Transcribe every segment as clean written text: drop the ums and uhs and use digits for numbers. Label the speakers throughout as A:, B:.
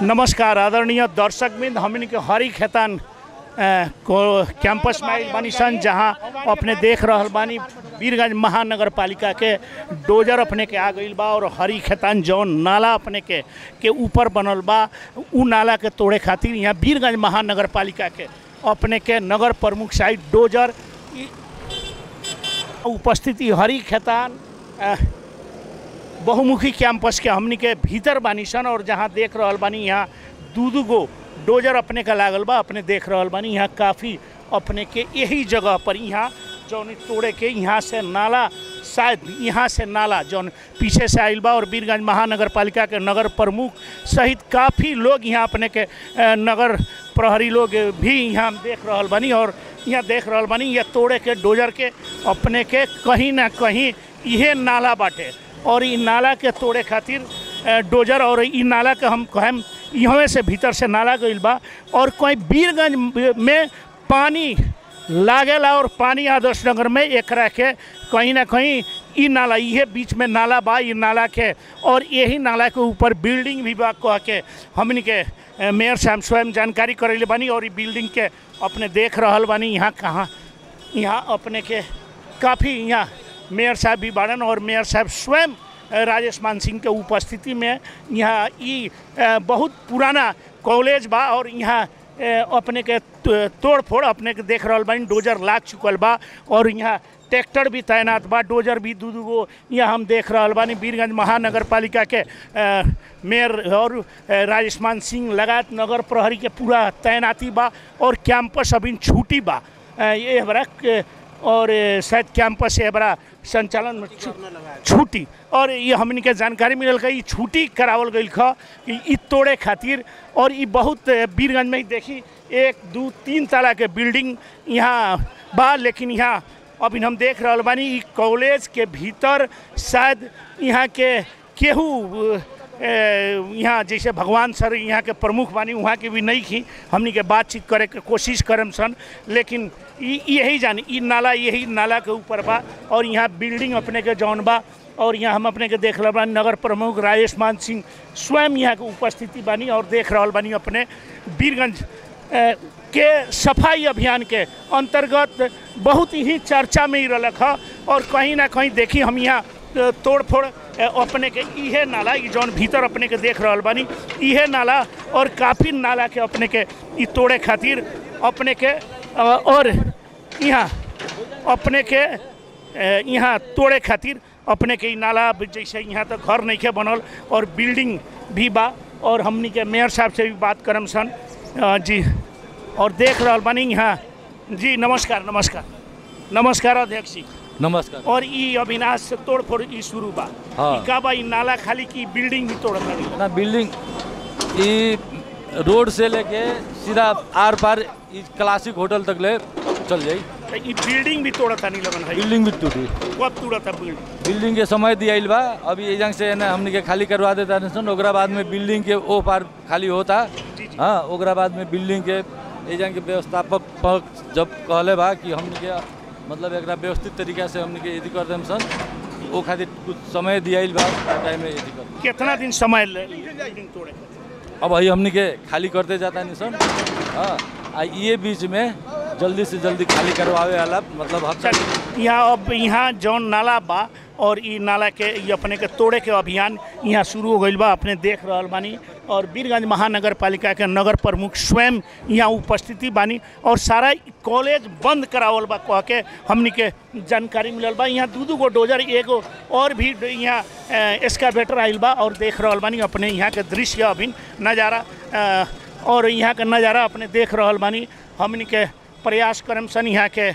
A: नमस्कार आदरणीय दर्शकबिंद, हमन के हरी खेतान कैंपस में बानी सन, जहाँ अपने देख रहल बानी वीरगंज महानगर पालिका के डोजर अपने के आ गईल बा और हरी खेतान जौन नाला अपने के ऊपर बनल बा उ नाला के तोड़े खातिर यहाँ वीरगंज महानगर पालिका के अपने के नगर प्रमुख साइड डोजर उपस्थिति हरी खेतान बहुमुखी कैंपस के हमनी के भीतर बानी सन। और जहाँ देख रहल बानी यहाँ दू गो डोजर अपने का लागल बा, अपने देख रहल बानी यहाँ काफ़ी अपने के यही जगह पर यहाँ जौन तोड़े के यहाँ से नाला, शायद यहाँ से नाला जौन पीछे से आइल बा और वीरगंज महानगर पालिका के नगर प्रमुख सहित काफ़ी लोग यहाँ अपने के नगर प्रहरी लोग भी यहाँ देख रहल बानी। और यहाँ देख रहल बानी यह तोड़े के डोजर के अपने के कहीं ना कहीं यह नाला बाटे और इ नाला के तोड़े खातिर डोजर और इ नाला के हम कहें यहाँ से भीतर से नाला गईल बा और कोई वीरगंज में पानी लागेला और पानी आदर्श नगर में एकरा के कहीं ना कहीं इ नाला ये बीच में नाला बा, इ नाला के और यही नाला के ऊपर बिल्डिंग भी बा कह के हमनी के मेयर साहब स्वयं जानकारी करैले बानी। और इ बिल्डिंग के अपने देख रहल बानी यहाँ कहाँ यहाँ अपने के काफ़ी यहाँ मेयर साहब भी बाड़न और मेयर साहब स्वयं राजेश मान सिंह के उपस्थिति में यहाँ ई बहुत पुराना कॉलेज बा और यहाँ अपने के तोड़ फोड़ अपने के देख रहल बानी डोजर लाग चुकल बा और यहाँ ट्रैक्टर भी तैनात बा, डोजर भी दू गो यहाँ हम देख रहल बानी। वीरगंज महानगर पालिका के मेयर और राजेश मान सिंह लगात नगर प्रहरी के पूरा तैनाती बा और कैंपस अभी छूटी बा ये बड़ा और शायद कैंपस से बड़ा संचालन में छुट्टी और ये हमनी के जानकारी मिलल कि छुट्टी करावल गई कि इ तोड़े खातिर। और ये बहुत वीरगंज में देखी 1 2 3 तला के बिल्डिंग यहाँ बा, लेकिन यहाँ अभी हम देख रहा बानी इ कॉलेज के भीतर शायद यहाँ के केहू यहाँ जैसे भगवान सर यहाँ के प्रमुख बानी वहाँ के भी नहीं थी हमनी के बातचीत करे के कोशिश करम सन, लेकिन यही जानी इ नाला यही नाला के ऊपर बा और यहाँ बिल्डिंग अपने के जौन बा। और यहाँ हम अपने के देख रहा बानी नगर प्रमुख राजेश मान सिंह स्वयं यहाँ के उपस्थिति बानी और देख रहा बानी अपने वीरगंज के सफाई अभियान के अंतर्गत बहुत ही चर्चा में ही रलक है। और कहीं ना कहीं देखी हम यहाँ तोड़ फोड़ अपने के इहे नाला जौन भीतर अपने के देख रहल बानी इहे नाला और काफ़ी नाला के अपने के इ तोड़े खातिर अपने के और यहाँ अपने के यहाँ तोड़े खातिर अपने के नाला जैसे यहाँ तक घर नहीं के बनल और बिल्डिंग भी बा। और हमनी के मेयर साहब से भी बात करम सन जी और देख रहल बानी यहाँ जी। नमस्कार नमस्कार नमस्कार अध्यक्ष जी
B: नमस्कार।
A: और ई अविनाश से तोड़ फोड़ ई शुरू बा
B: हाँ।
A: का बा ई नाला खाली की बिल्डिंग भी तोड़
B: ना बिल्डिंग ई रोड से लेके सीधा आर पार ई क्लासिक होटल तक ले चल जाई।
A: ई बिल्डिंग भी तोड़ता नहीं लगन है,
B: बिल्डिंग भी टूटी।
A: कब टूटा बिल्डिंग?
B: बिल्डिंग के समय दियाइल बा, अभी एजंग से ना हमने के खाली करवा देता सन, ओकरा बाद में बिल्डिंग के ओ पार खाली होता। हाँ, ओकरा बाद में बिल्डिंग के एजंग के व्यवस्थापक जब कहले बा कि हमने के मतलब एक व्यवस्थित तरीका से हमने के यदि कर देम सन वो खातिर कुछ समय दियाइल बा टाइम में यदि कर।
A: कितना दिन समय बिल्डिंग तोड़े?
B: अब वही हमने के खाली करते जाता नहीं सन। हाँ, ये बीच में जल्दी से जल्दी खाली करवावे वाला मतलब हम
A: यहाँ अब यहाँ जौन नाला बा और ई नाला के ये अपने के तोड़े के अभियान यहाँ शुरू हो गई बा, अपने देख रहल बानी। और वीरगंज महानगर पालिका के नगर प्रमुख स्वयं यहाँ उपस्थिति बानी और सारा कॉलेज बंद करावल बा कह के हमनी के जानकारी मिलल बा। यहाँ दू गो डोजर एगो और भी यहाँ एक्सकावेटर आइल बा और देख रहल बानी अपने यहाँ के दृश्य अभी नज़ारा और यहाँ के नज़ारा अपने देख रहल बानी। हमनी के प्रयास करम सन यहाँ के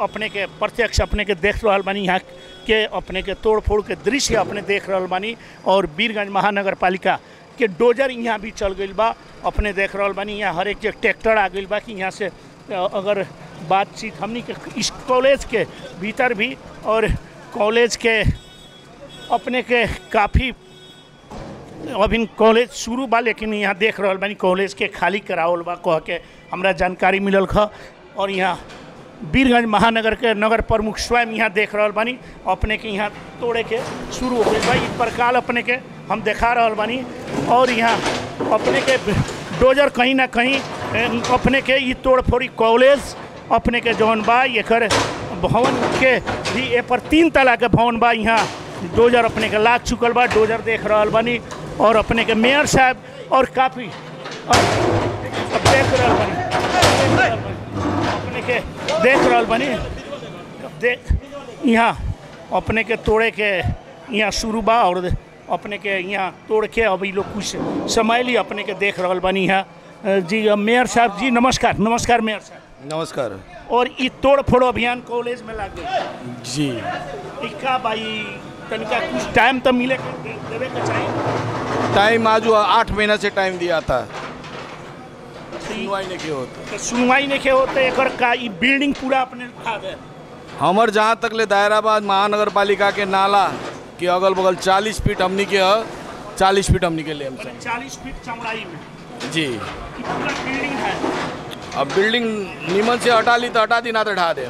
A: अपने के प्रत्यक्ष अपने के देख रहल बानी यहाँ के अपने के तोड़ फोड़ के दृश्य अपने देख रहल बानी। और वीरगंज महानगर पालिका के डोजर यहाँ भी चल गई बा, अपने देख रहल बानी यहाँ हर एक जगह ट्रैक्टर आ गई बा कि यहाँ से अगर बातचीत हमनी के इस कॉलेज के भीतर भी और कॉलेज के अपने के काफ़ी अभी कॉलेज शुरू बा, लेकिन यहाँ देख रहल बानी कॉलेज के खाली करावल बा कह के हमरा जानकारी मिलल ख। और यहाँ वीरगंज महानगर के नगर प्रमुख स्वयं यहाँ देख रहल बानी अपने के यहाँ तोड़े के शुरू हो गई बा। इस प्रकार अपने के हम देखा रहल बानी। और यहाँ अपने के डोजर कहीं ना कहीं अपने के ई तोड़ फोड़ी कॉलेज अपने के जौन बा एकर भवन के भी ए पर 3 तला के भवन बा, यहाँ डोजर अपने के लाग चुकल बा। डोजर देख रहल बानी और अपने के मेयर साहब और काफ़ी देख रहल बानी अपने के देख रहल बानी यहाँ अपने के तोड़े के यहाँ शुरू बा और अपने के यहाँ तोड़ के अभी लोग कुछ समय ली अपने के देख रहल बानी यहाँ। जी मेयर साहब जी नमस्कार। नमस्कार मेयर साहब।
C: नमस्कार।
A: और ये तोड़ फोड़ अभियान कॉलेज में लाग गई
C: जी
A: इका भाई तनिका कुछ टाइम तो मिले देवे के चाहिए।
C: टाइम आज 8 महीना से टाइम दिया था, सुनवाई नहीं के होते।
A: तो सुनवाई नहीं के होते एकर का ई बिल्डिंग पूरा अपने उठा दे।
C: हमर जहाँ तक ले दायराबाद महानगर पालिका के नाला के अगल बगल 40 फीट हमनी के 40 फीट हमनी के ले
A: 40 फीट चौड़ाई में
C: जी
A: ई पूरा बिल्डिंग है।
C: अब बिल्डिंग नीमन से हटा ली तो हटा दी, ना तो ढा दे।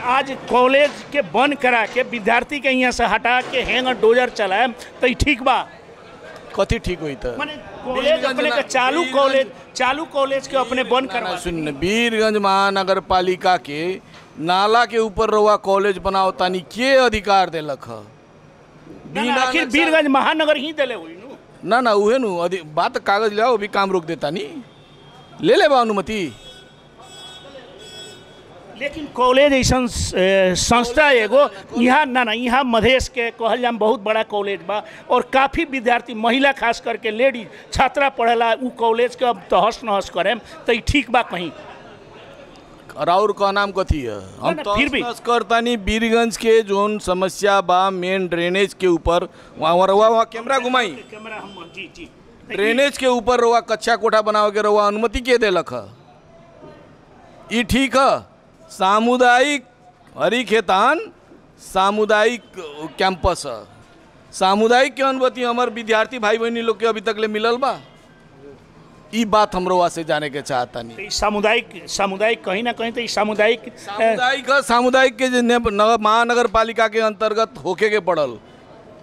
A: आज कॉलेज के बंद करा के विद्यार्थी के यहाँ से हटा के हैंगर डोजर चलाए तो ई ठीक बा?
C: कथी ठीक हुई था?
A: माने कॉलेज अपने के चालू कॉलेज के अपने बंद करवा।
C: सुन, वीरगंज महानगर पालिका के नाला के ऊपर रहुआ कॉलेज बनाओ तानी के अधिकार देलक है?
A: आखिर वीरगंज महानगर ही दिले हुई
C: ना ना उहे नु बात कागज ले आओ, भी काम रोक देता नहीं, ले ले बा अनुमति।
A: लेकिन कॉलेज ऐसा संस्था एगो यहाँ ना यहाँ मधेश के कहल जाम बहुत बड़ा कॉलेज बा और काफ़ी विद्यार्थी महिला खास करके लेडीज छात्रा पढ़ेला उ कॉलेज के अब तहस नहस करें तो ई ठीक बा कहीं?
C: और का नाम कथी है? हम तो फिर भी करतानी वीरगंज के जोन समस्या बा मेन ड्रेनेज के ऊपर वहाँ कैमरा घुमाई,
A: कैमरा हम जी जी
C: ड्रेनेज के ऊपर रहुआ कच्चा कोठा बनावे के रहुआ अनुमति के देलक है? ई ठीक है? सामुदायिक हरी खेतान सामुदायिक कैंपस है, सामुदायिक के अनुमति हमारे विद्यार्थी भाई बहनी लोग के अभी तक ले मिलल बा? ई बात हम रउआ से जाने के चाहता नहीं।
A: सामुदायिक कहीं ना कहीं तो
C: सामुदायिक के महानगर पालिका के अंतर्गत होके के पड़ल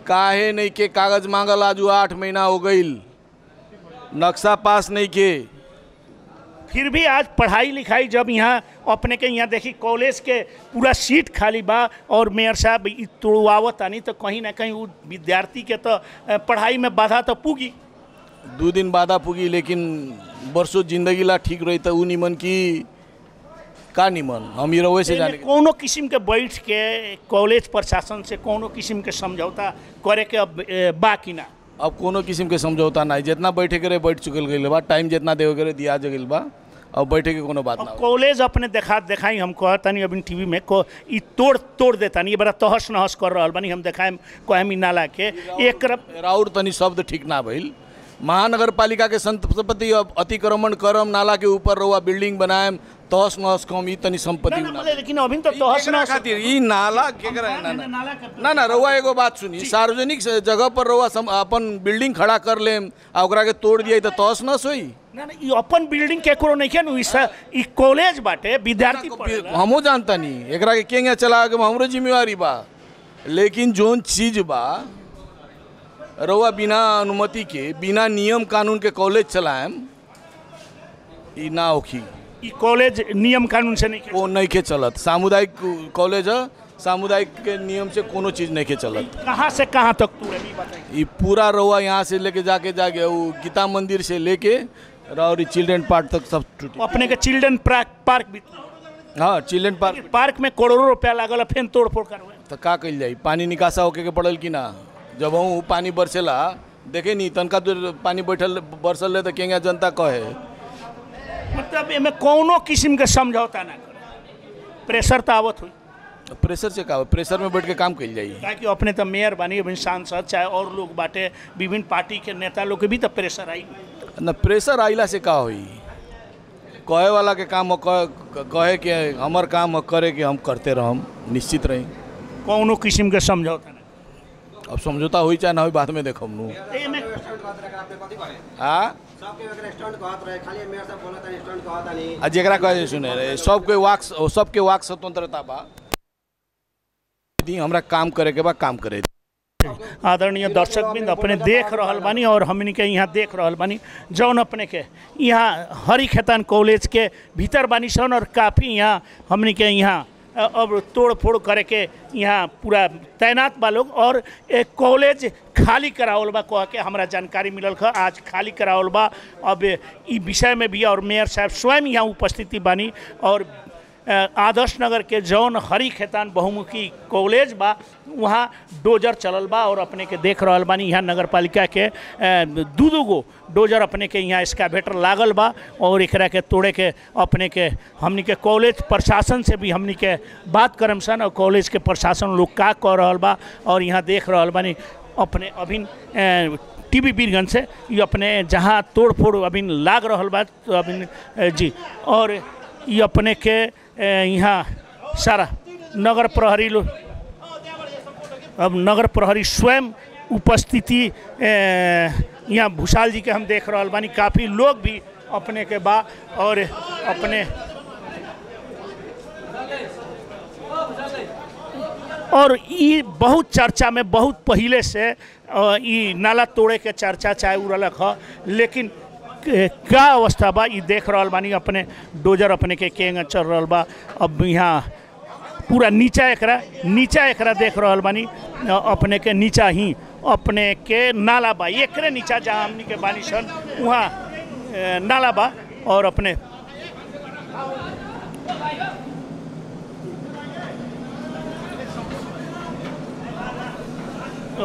C: काहे नहीं के कागज मांगल आज 8 महीना हो गई, नक्शा पास नहीं के।
A: फिर भी आज पढ़ाई लिखाई जब यहाँ अपने के यहाँ देखी कॉलेज के पूरा सीट खाली बा और मेयर साहब तोड़वावत आनी तो कहीं ना कहीं वो विद्यार्थी के तो पढ़ाई में बाधा तो पुगी।
C: 2 दिन बाधा पुगी, लेकिन बरसों जिंदगी ला ठीक रही तो निमन की का निमन हम ये रवे से जाने
A: कोनो किस्म के बैठ के कॉलेज प्रशासन से कोनो किस्म के समझौता करे के अब बाकी ना?
C: अब कोनो किस्म के समझौता नहीं, जितना बैठे करे बैठ चुकल गई बा, टाइम जितना देवे करे दिया जगल बा, अब बैठे के कोनो बात ना।
A: कॉलेज अपने दिखाई हम कहतानी अभी टीवी में ई तोड़ देता नहीं, ये बड़ा तहस नहस कर रहा बानी हम देखाएम कहमी नाला के एक
C: राउर तनी शब्द ठीक ना भइल। महानगर पालिका के संपत्ति अतिक्रमण करम नाला के ऊपर रहुआ बिल्डिंग बनाएम तहस नहस कम ई तनी संपत्ति
A: लेकिन अभी तो तहस नहस
C: खातिर ई नाला ना ना रहुआ एगो बात सुनी, सार्वजनिक जगह पर रहुआ अपन बिल्डिंग खड़ा कर लेम आ ओकरा के तोड़ दिया तो तहस नहस होई
A: ना? ई अपन बिल्डिंग केकरो नहीं के नु, ई कॉलेज बाटे विद्यार्थी
C: हमो जानता नहीं एकरा के केंगे चला के हमरो जिम्मेवारी बा, लेकिन जोन चीज बा रउआ बिना अनुमति के बिना नियम कानून के कॉलेज चलाएम ई ना होखी।
A: ई कॉलेज नियम कानून से नहीं
C: के चलत, सामुदायिक कॉलेज है, सामुदायिक के नियम से कोनो चीज नहीं के चलत।
A: कहाँ से कहाँ तक तू अभी बताइए?
C: ये पूरा रउआ यहाँ से लेके जाके वो गीता मंदिर से लेके और चिल्ड्रन पार्क तक सब टूटी।
A: अपने के चिल्ड्रन पार्क भी?
C: हाँ चिल्ड्रन
A: पार्क में करोड़ों रुपया लागल फिर तोड़ फोड़ करवाए
C: तो का कल जाई? पानी निकासा होके के पड़ल कि ना? जब हम पानी बरसेला देखे नहीं तनका दूर पानी बैठल बरसल तो केंगा जनता कहे
A: मतलब एमे कोनो किस्म के समझौता ना करे, प्रेशर तो आवत हुई।
C: प्रेशर से का प्रेशर में बैठ के काम कल जाइए?
A: ताकि अपने तो मेयर बानी अभी सांसद चाहे और लोग बाटे विभिन्न पार्टी के नेता लोग के भी तो प्रेशर आई
C: ना। प्रेशर आइला से का होई? कहे वाला के काम कहे के हमार काम करे के हम करते रहम, निश्चित रही।
A: कोनो किस्म के समझौता नहीं।
C: अब समझौता हुई चाहे ना हुई बाद में देखम नु। जरा कहे सुने सबके वाक स्वतंत्रता बा, हमरा काम करे के बा काम करे।
A: आदरणीय दर्शकबिंद अपने देख रहल बानी और हमनी के यहाँ देख रहल बानी जौन अपने के यहाँ हरी खेतान कॉलेज के भीतर बानी सन और काफ़ी यहाँ हमनी के यहाँ अब तोड़ फोड़ करे के यहाँ पूरा तैनात बा लोग और एक कॉलेज खाली करावल बा कह के हमरा जानकारी मिलल है। आज खाली करावल बा। अब ई विषय में भी और मेयर साहब स्वयं यहाँ उपस्थिति बानी और आदर्श नगर के जौन हरी खेतान बहुमुखी कॉलेज बा वहाँ डोजर चलल बा और अपने के देख रहल बानी यहाँ नगर पालिका के दू गो डोजर अपने के यहाँ एक्सकावेटर लागल बा और एकरा के तोड़े के अपने के हमनी के कॉलेज प्रशासन से भी हमनी के बात करम सन और कॉलेज के प्रशासन लोग का कह रहल बा और यहाँ देख रहल बानी अपने अभी टीवी बीरगंज से ये अपने जहाँ तोड़ फोड़ अभी लाग रहल बा तो अभी जी और ये अपने के यहाँ सारा नगर प्रहरी लोग अब नगर प्रहरी स्वयं उपस्थिति यहाँ भूषाल जी के हम देख रहल बानी काफ़ी लोग भी अपने के बा और अपने और ये बहुत चर्चा में बहुत पहले से ये नाला तोड़े के चर्चा चाहे उड़लक है लेकिन का अवस्था बा ये देख रहल बानी अपने डोजर अपने के केंग चल रहल बा। अब यहाँ पूरा नीचा एकरा देख रहल बानी अपने के नीचा ही अपने के नाला बा एकरे नीचा जहाँ हमनी के बानी सन वहाँ नाला बा और अपने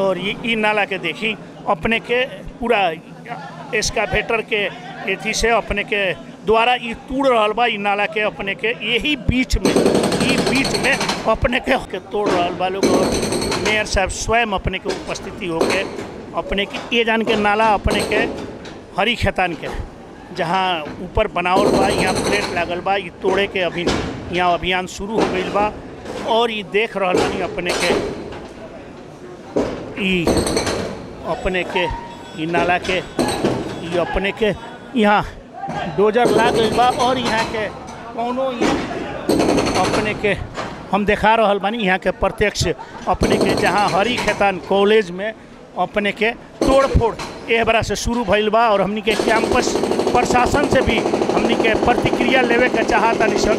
A: और ये नाला के देखी अपने के पूरा एक्सकावेटर के एथी से अपने के द्वारा ये तोड़ रहल बा। नाला के अपने के यही बीच में अपने के तोड़ रहल बा लोग और मेयर साहब स्वयं अपने के उपस्थिति होके अपने की ये जान के नाला अपने के हरी खेतान के जहाँ ऊपर बनावल बा यहाँ प्लेट लागल बा ये तोड़े के अभी यहाँ अभियान शुरू हो गई बा और ये देख रहल बानी अपने के ई नाला के ये अपने के यहाँ डोजर लाग गई बा और यहाँ के कौनो अपने के हम देखा रहल बानी यहाँ के प्रत्यक्ष अपने के जहाँ हरी खेतान कॉलेज में अपने के तोड़ फोड़ ए बरा से शुरू भइल बा और हमनी के कैंपस प्रशासन से भी हमनी के प्रतिक्रिया लेवे के चाहता निशन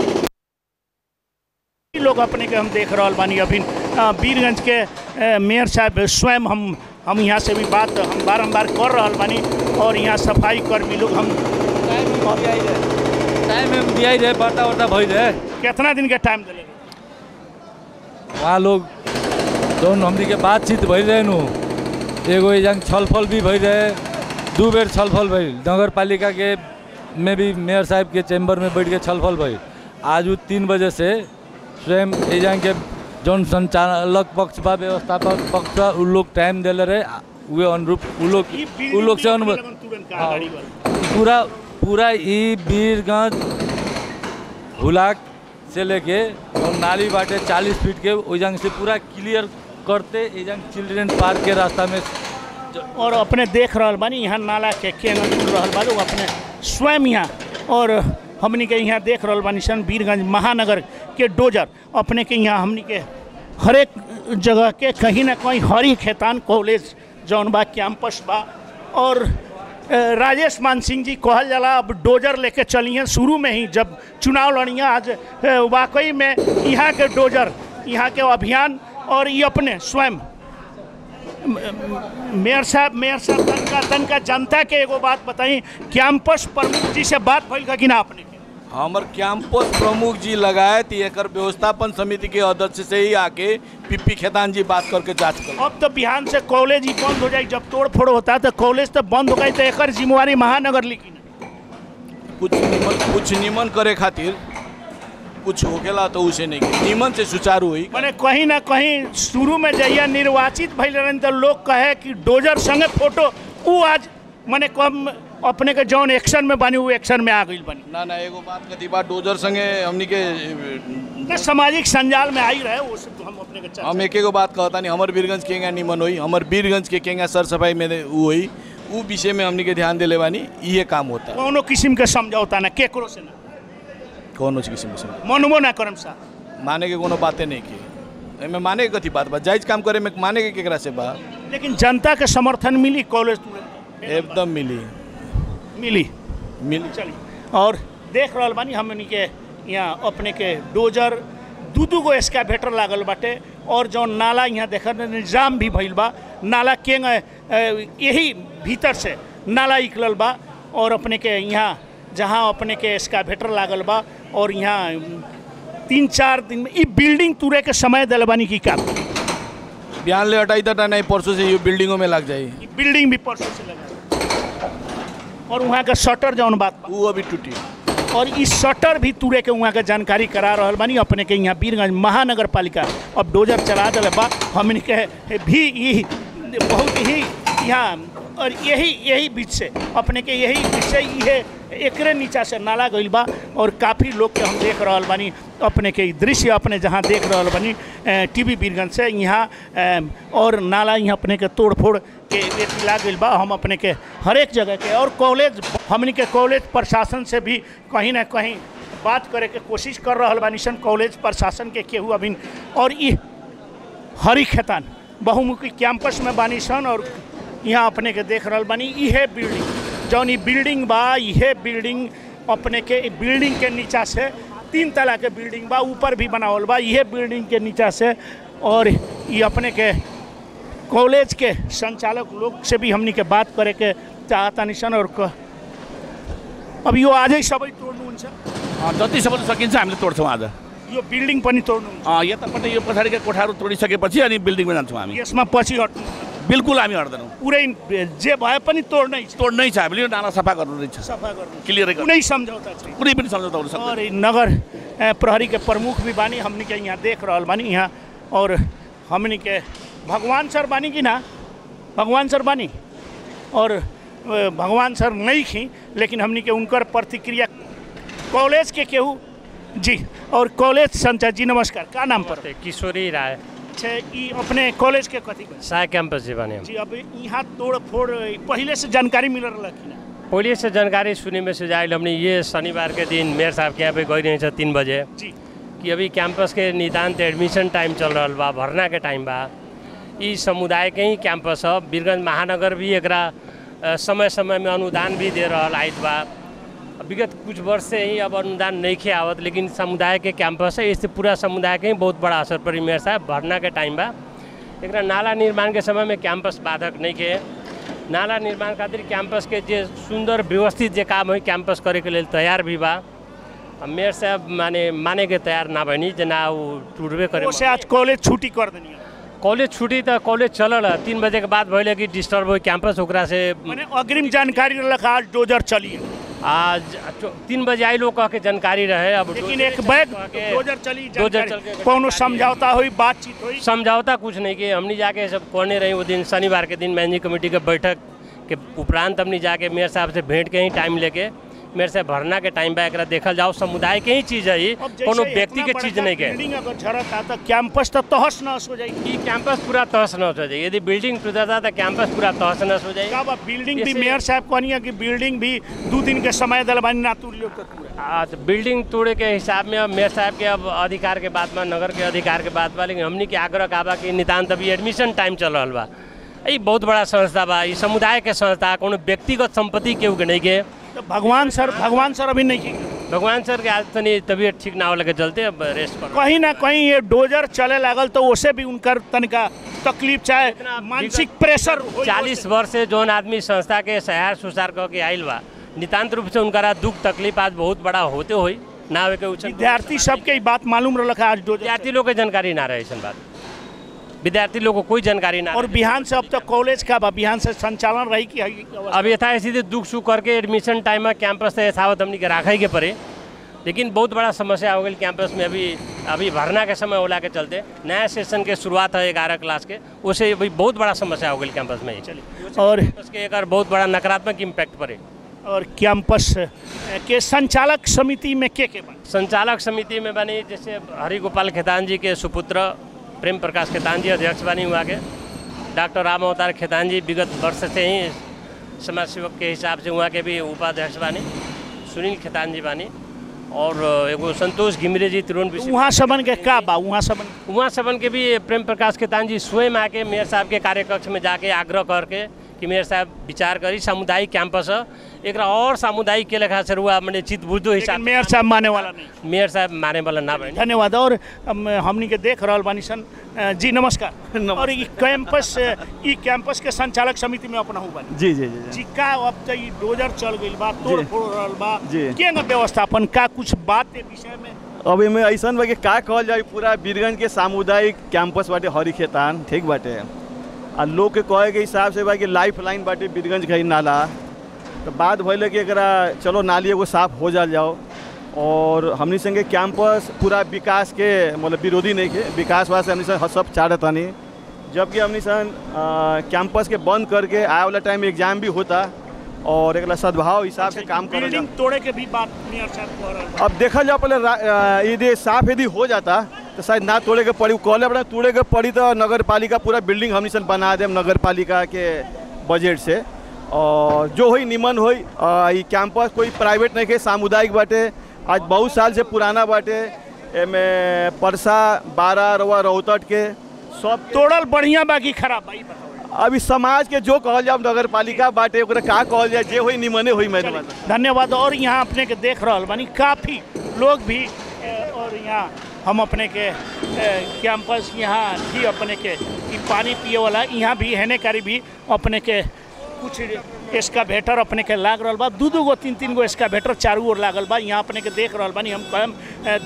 A: लोग अपने के हम देख रहल बानी अभी बीरगंज के मेयर साहब स्वयं हम यहाँ से भी बात हम बारंबार कर रहल बानी और यहाँ सफाई कर्मी लोग हम
B: टाइम दिया ही रहे बर्ता वर्ता भई रहे
A: कितना दिन के टाइम दिले
B: वहाँ लोग जौन हमनी के बातचीत भई रहे नु एगो एजन छलफल भी भई रहे 2 बेर छलफल भई नगर पालिका के में भी मेयर साहब के चैम्बर में बैठ के छलफल भई आज 3 बजे से स्वयं एजन के जौन संचालक पक्ष बा व्यवस्थापक पक्ष बा उ लोग टाइम दिले रहे वे अनुरूप उ लोग से पूरा ई बीरगंज हुलाक से लेके और नाली बाटे 40 फीट के ओजंग से पूरा क्लियर करते एजंग चिल्ड्रेन पार्क के रास्ता में
A: और अपने देख रहल बानी यहाँ नाला के रहल बा लोग अपने स्वयं यहाँ और हमनी के यहाँ देख रहल बानी सन बीरगंज महानगर के डोजर अपने के यहाँ हमनी के हर एक जगह के कहीं ना कहीं हरी खेतान कॉलेज जौन बा कैंपस बा और राजेश मान सिंह जी कहल जाला अब डोजर लेके चलिए शुरू में ही जब चुनाव लड़िया आज वाकई में यहाँ के डोजर यहाँ के अभियान और ये अपने स्वयं मेयर साहब तनका जनता के एगो बात बताई कैंपस प्रमुख जी से बात भइल का कि ना अपने
C: हमार कैंपस प्रमुख जी लगाए थी एक व्यवस्थापन समिति के अध्यक्ष से ही आके पीपी खेतान जी बात करके जांच कर
A: अब तो बिहान से कॉलेज ही बंद हो जाए जब तोड़ फोड़ होता है तो कॉलेज तो बंद हो गई तो एक जिम्मेवारी महानगर ली
C: कुछ निमन करे खातिर कुछ होकेला तो उसे नहीं निमन से सुचारू हुई
A: मैंने कहीं ना कहीं शुरू में जहिया निर्वाचित भइल रहन तो लोग कहे कि डोजर संगे फोटो वो आज मैंने कम अपने के जौन एक्शन में बनी वो एक्शन में आ गई बनी
C: ना एगो बात कथी बात डोजर संगे हमनी के
A: सामाजिक संजाल में आई रहे वो सब हम अपने के
C: हम एक बात कहता नहीं हमारे बीरगंज केंगा निमन हुई हमारे बीरगंज के केंगा सर सफाई में वो हुई वो विषय में हमनी के ध्यान दिले बानी ये काम होता
A: कोनो किस्म के समझौता ना केकरो से ना
C: कौन किस्म से
A: मनबो ना करम साहब
C: माने के कोनो बातें नहीं की एमे माने के कथी बात बा, जायज काम करे में माने के केकरा से बा?
A: लेकिन जनता के समर्थन मिली कॉलेज
C: एकदम मिली
A: मिली
C: मिली।
A: चली और देख रहल बानी हमनी के यहाँ अपने के डोजर दू गो एक्सकावेटर लागल बाटे और जौन नाला यहाँ देख निजाम भी भइल बा, नाला के यही भीतर से नाला निकलल बा और अपने के यहाँ जहाँ अपने के एक्सकावेटर लागल बा और यहाँ 3-4 दिन में ई बिल्डिंग तुरे के समय दिल बानी की का
C: बयान ले हटाई था नहीं, परसों से ये बिल्डिंगों में लग जाई।
A: बिल्डिंग भी परसों से लगा और वहाँ का शटर जौन बात बा
C: वो अभी टूटी
A: और इस शटर भी तुरे के वहाँ के जानकारी करा रहल बानी अपने के यहाँ वीरगंज महानगर पालिका अब डोजर चला दिल बा हमने के भी यही बहुत ही यहाँ और यही बीच से अपने के यही बीच से ये एकरे नीचा से नाला गइल बा और काफ़ी लोग के हम देख रहल बानी अपने के दृश्य अपने जहाँ देख रहल बानी टीवी वीरगंज से यहाँ और नाला यहाँ अपने के तोड़ फोड़ के ला गइल बा। हम अपने के हर एक जगह के और कॉलेज हमने के कॉलेज प्रशासन से भी कहीं ना कहीं बात करे के कोशिश कर रहल बानी सन, कॉलेज प्रशासन के केहू अभी और ये हरी खेतान बहुमुखी कैंपस में बानी सन और यहाँ अपने के देख रहल बानी इहे बिल्डिंग जौन ई बिल्डिंग बा इहे बिल्डिंग अपने के बिल्डिंग के नीचा से 3 तला के बिल्डिंग बा ऊपर भी बनावल बा इहे बिल्डिंग के नीचा से और ये अपने के कॉलेज के संचालक लोग से भी हमनी के बात करे के चाहता निशन और अब यो आज सब तोड्नुहुन्छ?
D: जति सक्दो सकिन्छ हामीले तोड्छौँ आज।
A: यो बिल्डिङ पनि तोड्नुहुन्छ?
D: यतापट्टि यो पछाडिका कोठाहरू तोडिसकेपछि अनि बिल्डिङमा जान्छौँ हामी।
A: यसमा पछि हट्नु?
D: बिल्कुल हामी हट्दैनौँ,
A: पुरै जे भए पनि तोड्नै
D: छ हामीले। यो नाला सफा गर्नु रहेछ,
A: सफा गर्नु
D: क्लियर
A: कुनै सम्झौता छैन,
D: कुनै पनि सम्झौता हुन सक्दैन।
A: और नगर प्रहरी के प्रमुख भी बानी हमनी के यहाँ देख रहल बानी यहाँ और हमनी के भगवान सर बानी कि ना भगवान सर बानी और भगवान सर नहीं खी लेकिन हमनी के उनकर प्रतिक्रिया कॉलेज के केहू जी और कॉलेज संचालक जी नमस्कार, का नाम पर?
E: किशोरी राय।
A: अच्छा ई अपने कॉलेज के कथी
E: साय कैंपस जी बने
A: जी। अब यहाँ तोड़ फोड़ पहले से जानकारी मिल रहा कि ना?
E: पहले से जानकारी सुने में से जाए हमने ये शनिवार के दिन मेयर साहब के यहाँ पे गई रही 3 बजे
A: जी
E: कि अभी कैंपस के नितान्त एडमिशन टाइम चल रहा बा, भरना के टाइम बा। ई समुदाय के ही कैंपस है, वीरगंज महानगर भी एकरा समय समय में अनुदान भी दे रहा आइत बा। विगत कुछ वर्ष से ही अब अनुदान नहीं खे आवत लेकिन समुदाय के कैंपस है, इससे पूरा समुदाय के ही बहुत बड़ा असर पड़ी। मेयर साहब भरना के टाइम बा एकरा नाला निर्माण के समय में कैंपस बाधक नहीं के, नाला निर्माण खातिर कैंपस के जे सुंदर व्यवस्थित जे काम है कैंपस करे के लिए तैयार भी बा। मेयर साहब माने के तैयार ना बनी जना वो टूटबे करे।
A: से आज कॉलेज छुट्टी कर देनी?
E: कॉलेज छुट्टी तो कॉलेज चलल 3 बजे के बाद भले कि डिस्टर्ब हो कैंपस ओकरा से
A: माने अग्रिम जानकारी रखा आज डोजर चली
E: आज 3 बजे आई लोग कह के जानकारी रहे। अब
A: लेकिन एक बैग डोजर चली कोनो समझौता हुई बातचीत हुई?
E: समझौता कुछ नहीं कि हमने जाके सब करने रही वो दिन शनिवार के दिन मैनेजिंग कमेटी के बैठक के उपरांत हमने जाके मेयर साहब से भेंट के ही टाइम लेके मेरे से भरना के टाइम पे एकरा देखल जाओ समुदाय के ही चीज़ है ये, कोनो व्यक्ति के चीज़ नहीं के।
A: बिल्डिंग अगर झरता तो कैंपस तो तहस नहस हो जाएगी।
E: ये कैंपस पूरा तहस नहस हो जाएगी, यदि बिल्डिंग टूटता तो कैंपस पूरा तहस नहस हो जाएगी।
A: अब बिल्डिंग भी मेयर साहब कहनी है कि बिल्डिंग भी 2 दिन के समय दलबानी ना तोड़ लियो तो
E: बिल्डिंग तोड़े के हिसाब में अब मेयर साहब के अब अधिकार के बात में नगर के अधिकार के बात बा, लेकिन हमनी के आग्रह का बा कि नितान्त अभी एडमिशन टाइम चल रहा बा। ये बहुत बड़ा संस्था बा, ये समुदाय के संस्था, कोनो व्यक्तिगत संपत्ति केहू के नहीं के।
A: तो भगवान सर अभी नहीं की?
E: भगवान सर के आज तनी तबीयत ठीक ना होने के चलते अब रेस्ट पर।
A: कहीं ना कहीं ये डोजर चले लागल तो उसे भी उनकर तनिका तकलीफ चाहे मानसिक प्रेशर
E: 40 वर्ष से जौन आदमी संस्था के सहार सुसार कह के आयल बा, नितान्त रूप से उनका दुख तकलीफ आज बहुत बड़ा होते हुई ना हो के
A: विद्यार्थी सबके बात मालूम रखा आज डोजर
E: विद्यार्थी लोग के जानकारी ना रहे बात, विद्यार्थी लोग को कोई जानकारी ना।
A: और बिहान से अब तक कॉलेज का बिहान से संचालन रही कि
E: अब यथास्थिति दुख सुख करके एडमिशन टाइम में कैंपस से यथावत हमने के रखे के पड़े, लेकिन बहुत बड़ा समस्या हो गई कैंपस में। अभी भरना के समय होला के चलते नया सेशन के शुरुआत है 11 क्लास के, उसे अभी बहुत बड़ा समस्या हो गई कैंपस में। चलिए
A: और
E: कैंपस के एक बहुत बड़ा नकारात्मक इम्पैक्ट पड़े।
A: और कैंपस के संचालक समिति में के बने?
E: संचालक समिति में बनी जैसे हरिगोपाल खेतान जी के सुपुत्र प्रेम प्रकाश खेतान जी अध्यक्ष बनी, हुआ के डॉक्टर राम अवतार खेतान जी विगत वर्ष से ही समाज सेवक के हिसाब से वहाँ के भी उपाध्यक्ष बनी, सुनील खेतान जी बनी, और एगो संतोष घिमिरे जी तुरंत
A: वहाँ सबन के का बा वहाँ सबन
E: के भी प्रेम प्रकाश खेतान जी स्वयं आके मेयर साहब के कार्यकक्ष में जाके आग्रह करके कि मेयर साहब विचार करी सामुदायिक कैंपस एक और सामुदायिक के लेखा से हुआ मैंने चित बुझो हिसाब
A: मेयर साहब माने वाला नहीं
E: मेयर साहब माने वाला ना बने।
A: धन्यवाद। और हमनी के देख रहा बानी सन जी नमस्कार। और ई कैंपस के संचालक समिति में अपना हुआ
F: जी जी
A: जी का अब तो ई डोजर चल गई बा तोड़ फोड़ रहल बा
F: जी
A: के न व्यवस्थापन का कुछ बात के विषय में
F: अभी में ऐसा बा कि का कहल जाए पूरा बीरगंज के सामुदायिक कैंपस बाटे हरी खेतान ठीक बाटे आ लोग के कहे के हिसाब से बा कि लाइफ लाइन बाटे बीरगंज के नाला तो बात भले कि एकरा चलो नाली एगो साफ हो जाओ और हमनी संगे कैंपस पूरा विकास के मतलब विरोधी नहीं के विकास वास्ते हमनी सन सब चाहत नहीं जबकि हमनी सन कैंपस के बंद करके आए वाला टाइम एग्जाम भी होता और एक सद्भाव हिसाब से काम कर
A: बिल्डिंग तोड़े के भी बात मेयर साहब कह रहा
F: अब देखा जाओ पहले यदि साफ यदि हो जाता तो शायद ना तोड़े के पड़ी कहले अपना तोड़े के पड़ी तो नगर पालिका पूरा बिल्डिंग हमनी सन बना देम नगर पालिका के बजट से और जो हुई निमन हुई ये कैंपस कोई प्राइवेट नहीं के सामुदायिक बाटे आज बहुत साल से पुराना बाटे एमे परसा 12 रवा रोहतट के सब
A: तोड़ल बढ़िया बाकी खराब भाई
F: अभी समाज के जो कहल जाए नगर पालिका बाटे ओकरा का कहल जाए जे हुई निमने हुई मैंने
A: धन्यवाद। और यहाँ अपने के देख रहा बानी काफ़ी लोग भी और यहाँ हम अपने के कैंपस यहाँ भी अपने के पानी पिए वाला यहाँ भी हेने कारी भी अपने के कुछ एस्कावेटर अपने के लाग रहा बा दू गो तीन गो एस्कावेटर चारू ओर लागल बा। यहाँ अपने के देख रहा बानी हम कहम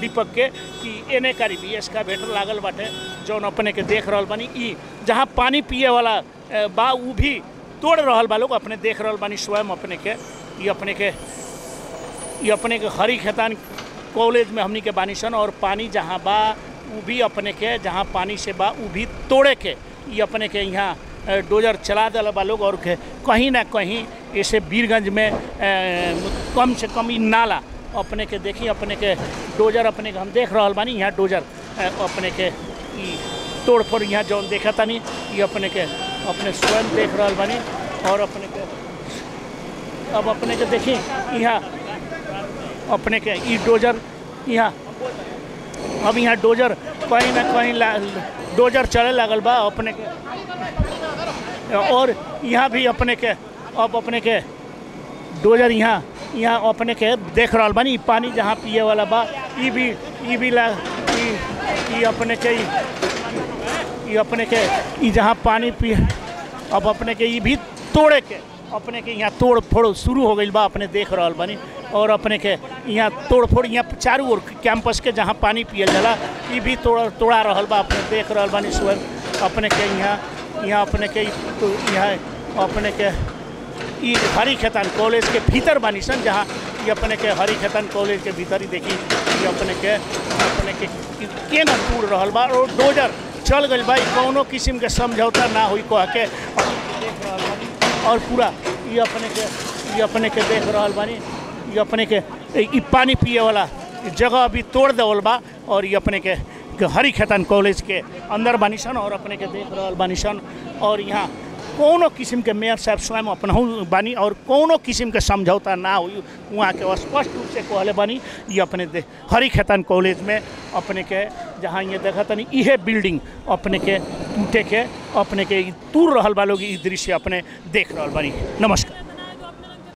A: दीपक के कि एने कारी भी एस्कावेटर लागल बाटे जौन अपने के देख रहा बानी ई जहाँ पानी पिए वाला बा उ भी तोड़ रहा बा लोग अपने देख रहा बानी स्वयं अपने के ये अपने के हरी खेतान कॉलेज में हमनी के बानी सन और पानी जहाँ बा उ भी अपने के जहाँ पानी से बा उ भी तोड़े के ये अपने के यहाँ डोजर चला दिला बा लोग और कहीं ना कहीं ऐसे बीरगंज में कम से कम ई नाला अपने के देखी अपने के डोजर अपने के हम देख रहा बानी यहाँ डोजर अपने के तोड़ फोड़ यहाँ जौन देखा तानी ये अपने के अपने स्वयं देख रहा बानी और अपने के अब अपने के देखी यहाँ अपने के ई डोजर यहाँ अब यहाँ डोजर कहीं ना कहीं डोजर चले लागल बा अपने के और यहाँ भी अपने के अब अपने के डोजर यहाँ अपने के देख रहा बानी पानी जहाँ पिए वाला बा ई भी अपने के ये अपने के ई जहाँ पानी पिए अब अपने के ई भी तोड़े के अपने के यहाँ तोड़ फोड़ शुरू हो गई बा अपने देख रहा बानी और अपने के यहाँ तोड़ फोड़ यहाँ चारों ओर कैंपस के जहाँ पानी पियल जाला ये भी तोड़ा रहा बा अपने देख रहा बानी स्वयं अपने के यहाँ अपने के यहाँ अपने के ई हरी खेतान कॉलेज के भीतर बानी सन जहाँ ये अपने के हरी खेतान कॉलेज के भीतर ही देखी ये अपने के न टूट रहा बा और डोजर चल गई भाई कौनो किस्म के समझौता ना हुई कह के देख रहा बानी और पूरा ये अपने के देख रहा बानी ये अपने के ई पानी पिए वाला जगह अभी तोड़ देवल बा और ये अपने के हरी खेतान कॉलेज के अंदर बानी सन और अपने के देख रहा बानी सन और यहाँ कोनो किस्म के मेयर साहब स्वयं अपनहु बानी और कोनो किस्म के समझौता ना हुई वहाँ के स्पष्ट रूप से कहले बानी ये अपने हरी खेतान कॉलेज में अपने के जहाँ ये देखा तनी इहे बिल्डिंग अपने के टूटे के अपने के तूर रहल बा लोग ई दृश्य अपने देख रहल बानी। नमस्कार।